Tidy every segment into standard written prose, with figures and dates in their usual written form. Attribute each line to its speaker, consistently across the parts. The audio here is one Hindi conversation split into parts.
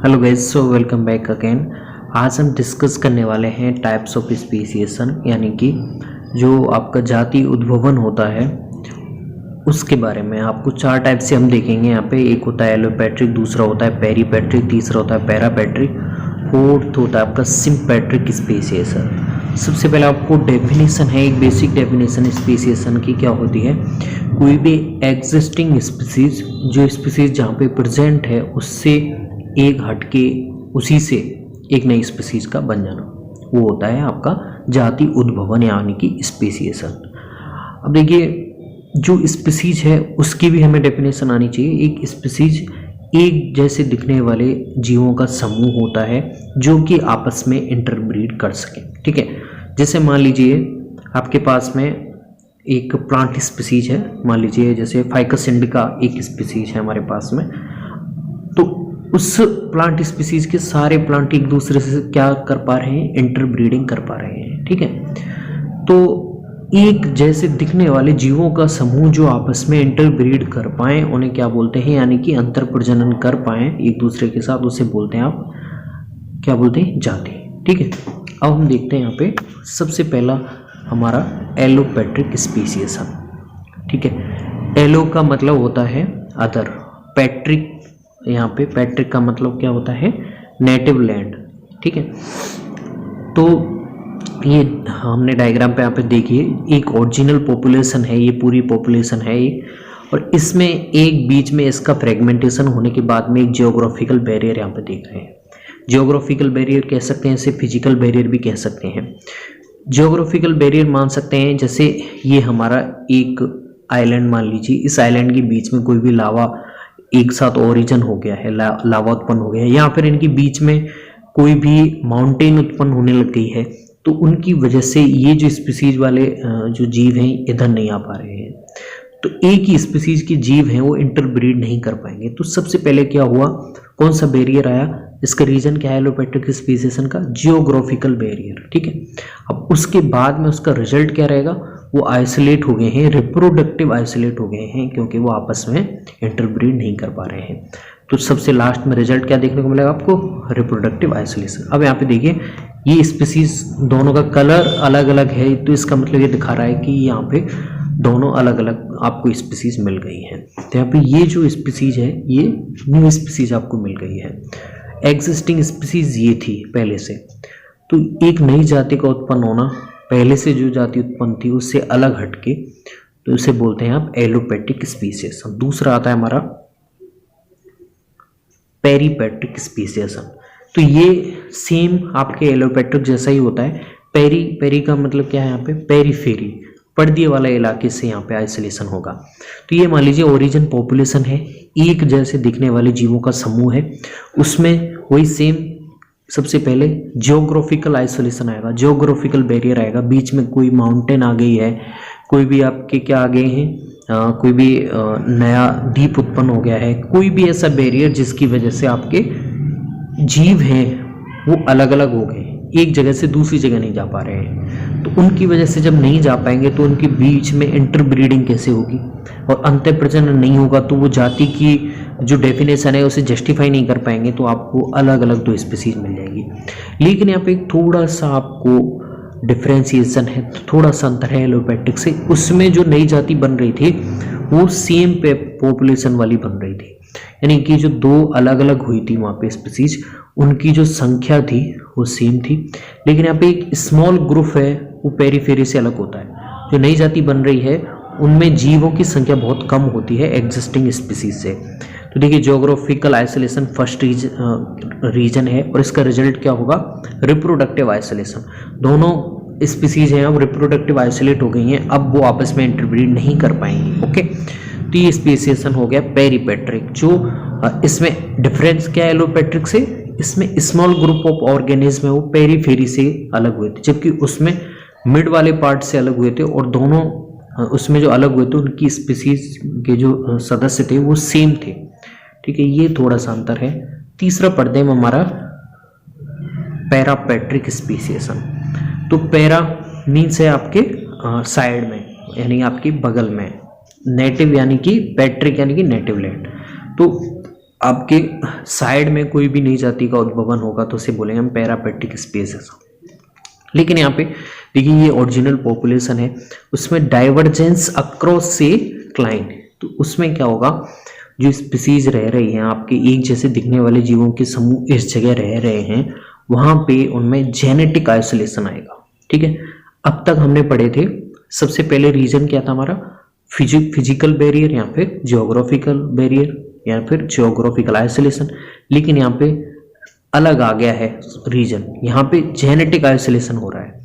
Speaker 1: Hello guys, so welcome back again. आज हम डिस्कस करने वाले हैं टाइप्स ऑफ स्पीसीएशन, यानी कि जो आपका जाति उद्भवन होता है उसके बारे में। आपको चार टाइप से हम देखेंगे यहाँ पे। एक होता है एलोपैट्रिक, दूसरा होता है पेरीपैट्रिक, तीसरा होता है पैरापैट्रिक, फोर्थ होता है आपका सिम्पैट्रिक स्पीसीएशन। सबसे पहले आपको डेफिनेशन है, एक बेसिक डेफिनेशन स्पीसीएशन की क्या होती है। कोई भी एग्जिस्टिंग स्पीसीज, जो स्पीसीज जहाँ पे प्रेजेंट है उससे एक हटके उसी से एक नई स्पीसीज का बन जाना, वो होता है आपका जाति उद्भवन यानी कि स्पीसीएशन। अब देखिए, जो स्पीसीज है उसकी भी हमें डेफिनेशन आनी चाहिए। एक स्पीसीज एक जैसे दिखने वाले जीवों का समूह होता है जो कि आपस में इंटरब्रीड कर सके। ठीक है, जैसे मान लीजिए आपके पास में एक प्लांट स्पीसीज है, मान लीजिए जैसे फाइकस इंडिका एक स्पीसीज है हमारे पास में, तो उस प्लांट स्पीसीज के सारे प्लांट एक दूसरे से क्या कर पा रहे हैं, इंटरब्रीडिंग कर पा रहे हैं। ठीक है, तो एक जैसे दिखने वाले जीवों का समूह जो आपस में इंटरब्रीड कर पाए उन्हें क्या बोलते हैं, यानी कि अंतर प्रजनन कर पाए एक दूसरे के साथ, उसे बोलते हैं आप क्या बोलते हैं, जाति। ठीक है, अब हम देखते हैं यहाँ पे सबसे पहला हमारा एलोपैट्रिक स्पीसीएशन। ठीक है, एलो का मतलब होता है अदर, पैट्रिक, यहाँ पे पैट्रिक का मतलब क्या होता है, नेटिव लैंड। ठीक है, तो ये हमने डायग्राम पे यहाँ पे देखिए, एक ओरिजिनल पॉपुलेशन है, ये पूरी पॉपुलेशन है एक, और इसमें एक बीच में इसका फ्रेगमेंटेशन होने के बाद में एक जियोग्राफिकल बैरियर यहाँ पे देख रहे हैं। जियोग्राफिकल बैरियर कह सकते हैं, इसे फिजिकल बैरियर भी कह सकते हैं। जियोग्राफिकल बैरियर मान सकते हैं, जैसे ये हमारा एक आइलैंड मान लीजिए, इस आइलैंड के बीच में कोई भी लावा एक साथ ओरिजिन हो गया है, लावा उत्पन्न हो गया है, या फिर इनके बीच में कोई भी माउंटेन उत्पन्न होने लग गई है, तो उनकी वजह से ये जो स्पीसीज वाले जो जीव हैं इधर नहीं आ पा रहे हैं, तो एक ही स्पीसीज के जीव हैं वो इंटरब्रीड नहीं कर पाएंगे। तो सबसे पहले क्या हुआ, कौन सा बैरियर आया, इसका रीजन क्या है एलोपैट्रिक स्पीसीएशन का, जियोग्राफिकल बैरियर। ठीक है, अब उसके बाद में उसका रिजल्ट क्या रहेगा, वो आइसोलेट हो गए हैं, रिप्रोडक्टिव आइसोलेट हो गए हैं, क्योंकि वो आपस में इंटरब्रीड नहीं कर पा रहे हैं। तो सबसे लास्ट में रिजल्ट क्या देखने को मिलेगा आपको, रिप्रोडक्टिव आइसोलेशन। अब यहाँ पे देखिए, ये स्पीसीज दोनों का कलर अलग अलग है, तो इसका मतलब ये दिखा रहा है कि यहाँ पे दोनों अलग अलग आपको स्पीसीज मिल गई हैं। तो यहाँ पे ये जो स्पीसीज है ये न्यू स्पीसीज आपको मिल गई है, एग्जिस्टिंग स्पीसीज ये थी पहले से। तो एक नई जाति का उत्पन्न होना, पहले से जो जाति उत्पन्न थी उससे अलग हटके, तो इसे बोलते हैं आप एलोपैट्रिक स्पीसीएशन। दूसरा आता है हमारा पेरीपैट्रिक स्पीसीएशन। तो ये सेम आपके एलोपैट्रिक जैसा ही होता है। पेरी का मतलब क्या है, यहाँ पे पेरीफेरी, पर्दे वाला इलाके से यहाँ पे आइसोलेशन होगा। तो ये मान लीजिए ओरिजिन पॉपुलेशन है, एक जैसे दिखने वाले जीवों का समूह है, उसमें वही सेम सबसे पहले जियोग्राफिकल आइसोलेशन आएगा, जियोग्राफिकल बैरियर आएगा, बीच में कोई माउंटेन आ गई है, कोई भी आपके क्या आ गए हैं, कोई भी नया द्वीप उत्पन्न हो गया है, कोई भी ऐसा बैरियर जिसकी वजह से आपके जीव हैं वो अलग अलग हो गए, एक जगह से दूसरी जगह नहीं जा पा रहे हैं। तो उनकी वजह से जब नहीं जा पाएंगे तो उनके बीच में इंटरब्रीडिंग कैसे होगी, और अंतर प्रजनन नहीं होगा तो वो जाति की जो डेफिनेशन है उसे जस्टिफाई नहीं कर पाएंगे, तो आपको अलग अलग दो स्पीसीज मिल जाएगी। लेकिन यहाँ पे थोड़ा सा आपको डिफ्रेंसिएशन है, थोड़ा सा अंतर है एलोपैट्रिक से। उसमें जो नई जाति बन रही थी वो सेम पे पॉपुलेशन वाली बन रही थी, यानी कि जो दो अलग अलग हुई थी वहाँ पे स्पीसीज, उनकी जो संख्या थी वो सेम थी। लेकिन यहाँ पे एक स्मॉल ग्रुप है वो पेरीफेरी से अलग होता है। जो नई जाति बन रही है उनमें जीवों की संख्या बहुत कम होती है एग्जिस्टिंग स्पीसीज से। तो देखिए, जियोग्राफिकल आइसोलेशन फर्स्ट रीजन है, और इसका रिजल्ट क्या होगा, रिप्रोडक्टिव आइसोलेशन। दोनों स्पीसीज हैं अब रिप्रोडक्टिव आइसोलेट हो गई हैं, अब वो आपस में इंटरब्रीड नहीं कर पाएंगी। ओके, तो ये स्पीसीएशन हो गया पेरीपैट्रिक। जो इसमें डिफरेंस क्या है एलोपैट्रिक से, इसमें स्मॉल ग्रुप ऑफ ऑर्गेनिज्म है वो पेरीफेरी से अलग हुए थे, जबकि उसमें मिड वाले पार्ट से अलग हुए थे, और दोनों उसमें जो अलग हुए थे उनकी स्पीसीज के जो सदस्य थे वो सेम थे। ठीक है, ये थोड़ा सा अंतर है। तीसरा पर्दे में हमारा पैरापैट्रिक स्पीसीएशन। तो पैरा मीन्स है आपके साइड में, यानी आपके बगल में, नेटिव यानी कि पैट्रिक यानी कि नेटिव लैंड। तो आपके साइड में कोई भी नई जाति का उद्भवन होगा तो उसे बोलेंगे हम पैरापेट्रिक स्पीसीज। लेकिन यहाँ पे देखिए ये ओरिजिनल पॉपुलेशन है, उसमें डाइवर्जेंस अक्रॉस से क्लाइन, तो उसमें क्या होगा, जो स्पीसीज रह रही हैं आपके एक जैसे दिखने वाले जीवों के समूह इस जगह रह रहे हैं, वहां पे उनमें जेनेटिक आइसोलेशन आएगा। ठीक है, अब तक हमने पढ़े थे सबसे पहले रीजन क्या था हमारा, फिजिकल बैरियर या फिर जियोग्राफिकल बैरियर या फिर जियोग्राफिकल आइसोलेशन, लेकिन यहाँ पे अलग आ गया है रीजन, यहाँ पे जेनेटिक आइसोलेशन हो रहा है।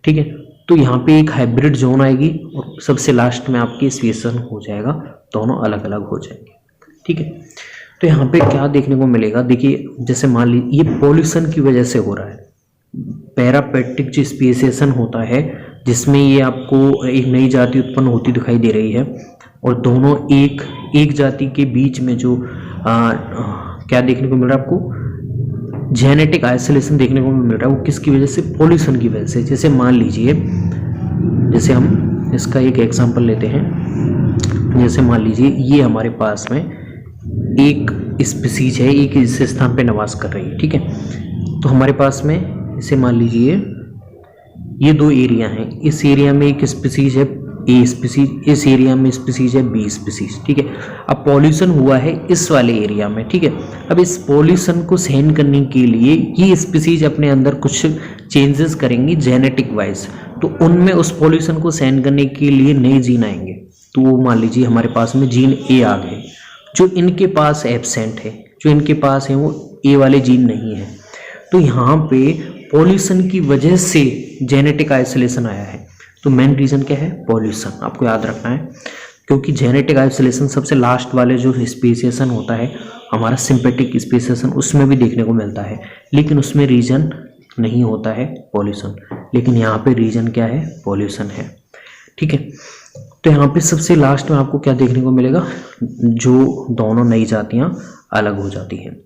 Speaker 1: ठीक है, तो यहाँ पे एक हाइब्रिड जोन आएगी और सबसे लास्ट में आपकी स्पेशन हो जाएगा, दोनों अलग अलग हो जाएंगे। ठीक है, तो यहाँ पे क्या देखने को मिलेगा, देखिए जैसे मान लीजिए ये पॉल्यूशन की वजह से हो रहा है, पैरापेट्रिक जो स्पेसिएशन होता है जिसमें ये आपको एक नई जाति उत्पन्न होती दिखाई दे रही है और दोनों एक जाति के बीच में जो क्या देखने को मिल रहा है आपको, जेनेटिक आइसोलेशन देखने को मिल रहा है, वो किसकी वजह से, पॉल्यूशन की वजह से। जैसे मान लीजिए, जैसे हम इसका एक एग्जांपल लेते हैं, जैसे मान लीजिए ये हमारे पास में एक स्पीसीज है, एक इस स्थान पे निवास कर रही है। ठीक है, तो हमारे पास में इसे मान लीजिए ये दो एरिया हैं, इस एरिया में एक स्पीसीज है ए स्पीसीज, इस एरिया में स्पीसीज है बी स्पीसीज। ठीक है, अब पॉल्यूशन हुआ है इस वाले एरिया में। ठीक है, अब इस पॉल्यूशन को सहन करने के लिए ये स्पीसीज अपने अंदर कुछ चेंजेस करेंगी जेनेटिक वाइज, तो उनमें उस पॉल्यूशन को सहन करने के लिए नए जीन आएंगे। तो वो मान लीजिए हमारे पास में जीन ए आ गए, जो इनके पास एब्सेंट है, जो इनके पास है वो ए वाले जीन नहीं है। तो यहाँ पे पॉल्यूशन की वजह से जेनेटिक आइसोलेशन आया है। तो मेन रीजन क्या है, पॉल्यूशन, आपको याद रखना है, क्योंकि जेनेटिक आइसोलेशन सबसे लास्ट वाले जो स्पेसिएशन होता है हमारा सिंपेटिक स्पेसिएशन, उसमें भी देखने को मिलता है, लेकिन उसमें रीजन नहीं होता है पॉल्यूशन, लेकिन यहाँ पे रीजन क्या है, पॉल्यूशन है। ठीक है, तो यहाँ पे सबसे लास्ट में आपको क्या देखने को मिलेगा, जो दोनों नई जातियाँ अलग हो जाती हैं।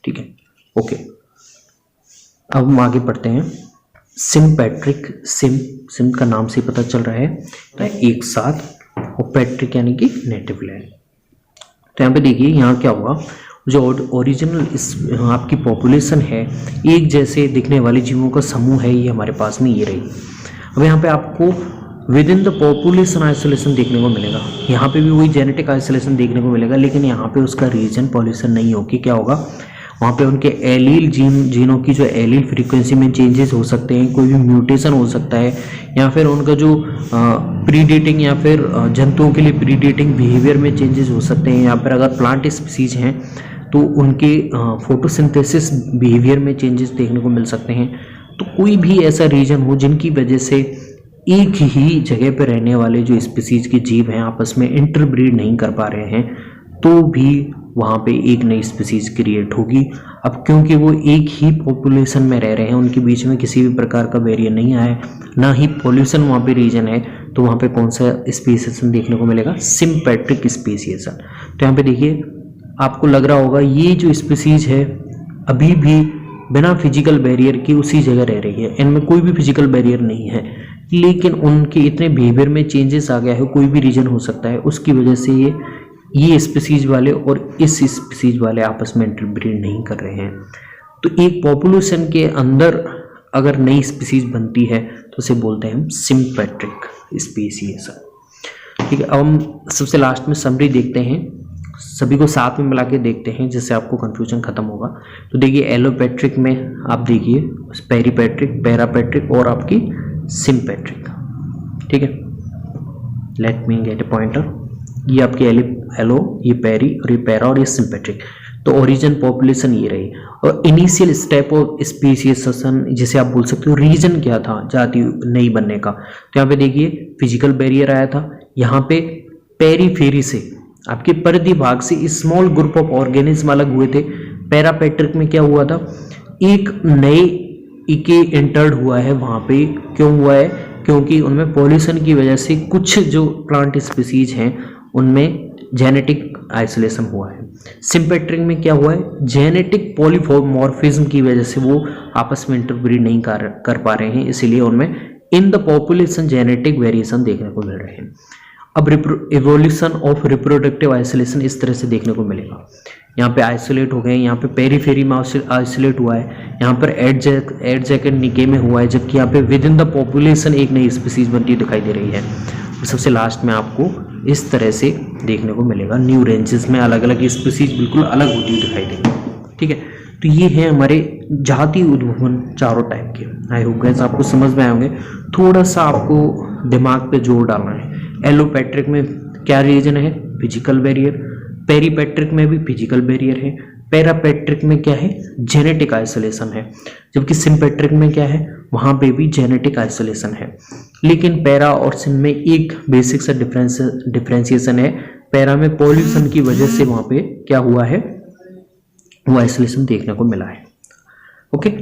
Speaker 1: ठीक है, ओके, अब हम आगे पढ़ते हैं। सिम्पेट्रिक, सिम का नाम से पता चल रहा है तो एक साथ, और पैट्रिक यानी कि नेटिव लैंड। तो यहाँ पे देखिए यहाँ क्या हुआ, जो ओरिजिनल आपकी पॉपुलेशन है, एक जैसे दिखने वाले जीवों का समूह है, ये हमारे पास में ये रही। अब यहाँ पे आपको with in the population isolation देखने को मिलेगा, यहाँ पे भी वही जेनेटिक आइसोलेशन देखने को मिलेगा, लेकिन यहाँ पे उसका रीजन पॉल्यूशन नहीं होगी। क्या होगा, वहाँ पे उनके एलील जीनों की जो एलील फ्रीक्वेंसी में चेंजेस हो सकते हैं, कोई भी म्यूटेशन हो सकता है, या फिर उनका जो प्रीडेटिंग या फिर जंतुओं के लिए प्रीडेटिंग बिहेवियर में चेंजेस हो सकते हैं, या फिर अगर प्लांट स्पीसीज हैं तो उनके फोटोसिंथेसिस बिहेवियर में चेंजेस देखने को मिल सकते हैं। तो कोई भी ऐसा रीजन हो जिनकी वजह से एक ही जगह पर रहने वाले जो स्पीसीज के जीव हैं आपस में इंटरब्रीड नहीं कर पा रहे हैं, तो भी वहाँ पे एक नई स्पीसीज क्रिएट होगी। अब क्योंकि वो एक ही पॉपुलेशन में रह रहे हैं, उनके बीच में किसी भी प्रकार का बैरियर नहीं आया, ना ही पॉल्यूशन वहाँ पे रीजन है, तो वहाँ पे कौन सा स्पीसीएशन देखने को मिलेगा, सिम्पेट्रिक स्पीसीएशन। तो यहाँ पे देखिए आपको लग रहा होगा ये जो स्पीसीज है अभी भी बिना फिजिकल बैरियर के उसी जगह रह रही है, इनमें कोई भी फिजिकल बैरियर नहीं है, लेकिन उनके इतने बिहेवियर में चेंजेस आ गया है, कोई भी रीजन हो सकता है, उसकी वजह से ये स्पीसीज वाले और इस स्पीसीज वाले आपस में इंटरब्रीड नहीं कर रहे हैं। तो एक पॉपुलेशन के अंदर अगर नई स्पीसीज बनती है तो उसे बोलते हैं हम सिम्पेट्रिक स्पीसीएशन। ठीक है, अब हम सबसे लास्ट में समरी देखते हैं, सभी को साथ में मिला के देखते हैं जिससे आपको कंफ्यूजन खत्म होगा। तो देखिए एलोपेट्रिक में आप देखिए पेरीपेट्रिक, पैरापेट्रिक और आपकी सिम्पेट्रिक। ठीक है, लेट मी गेट ए पॉइंटर, ये आपकी एलो, ये पेरी और ये पैरा और ये सिम्पेट्रिक। तो ओरिजिन पॉपुलेशन ये रही, और इनिशियल स्टेप ऑफ स्पीसीएशन जिसे आप बोल सकते हो रीजन क्या था जाति नई बनने का। तो यहाँ पे देखिए फिजिकल बैरियर आया था, यहाँ पे पेरीफेरी से आपके परिधि भाग से स्मॉल ग्रुप ऑफ ऑर्गेनिज्म अलग हुए थे। पैरापेट्रिक में क्या हुआ था, एक नए इके इंटर्ड हुआ है वहाँ पे, क्यों हुआ है, क्योंकि उनमें पॉल्यूशन की वजह से कुछ जो प्लांट स्पीसीज हैं उनमें जेनेटिक आइसोलेशन हुआ है। सिम्पेट्रिक में क्या हुआ है, जेनेटिक पॉलीमॉर्फिज्म की वजह से वो आपस में इंटरब्रीड नहीं कर पा रहे हैं, इसीलिए उनमें in the population genetic variation देखने को मिल रहे हैं। अब इवोल्यूशन ऑफ रिप्रोडक्टिव आइसोलेशन इस तरह से देखने को मिलेगा यहाँ पे आइसोलेट हो गए, यहाँ पे पेरीफेरी में आइसोलेट हुआ है, यहाँ पर एडजैक एंड निके में हुआ है, जबकि यहाँ पे विद इन द पॉपुलेशन एक नई स्पीसीज बनती दिखाई दे रही है। और सबसे लास्ट में आपको इस तरह से देखने को मिलेगा, न्यू रेंजेस में अलग अलग स्पीसीज बिल्कुल अलग होती हुई दिखाई देंगी। ठीक है, तो ये है हमारे जाति उद्भवन चारों टाइप के। आई होप गाइस आपको समझ में आए होंगे। थोड़ा सा आपको दिमाग पे जोर डालना है। एलोपैट्रिक में क्या रीजन है? Physical barrier. पेरीपैट्रिक में भी फिजिकल बैरियर है। पैरापैट्रिक में क्या है? जेनेटिक आइसोलेशन है। जबकि सिम्पैट्रिक में क्या है? वहां पे भी जेनेटिक आइसोलेशन है। लेकिन पैरा और सिम में एक बेसिक सा डिफरेंशिएशन है। पैरा में पॉल्यूशन की वजह से वहां पे क्या हुआ है, वो आइसोलेशन देखने को मिला है। ओके,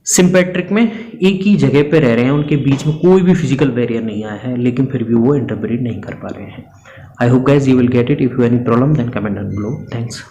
Speaker 1: सिम्पैट्रिक में एक ही जगह पे रह रहे हैं, उनके बीच में कोई भी फिजिकल बैरियर नहीं आया है, लेकिन फिर भी वो इंटरब्रीड नहीं कर पा रहे हैं। I hope guys you will get it. If you any problem then comment down below. Thanks.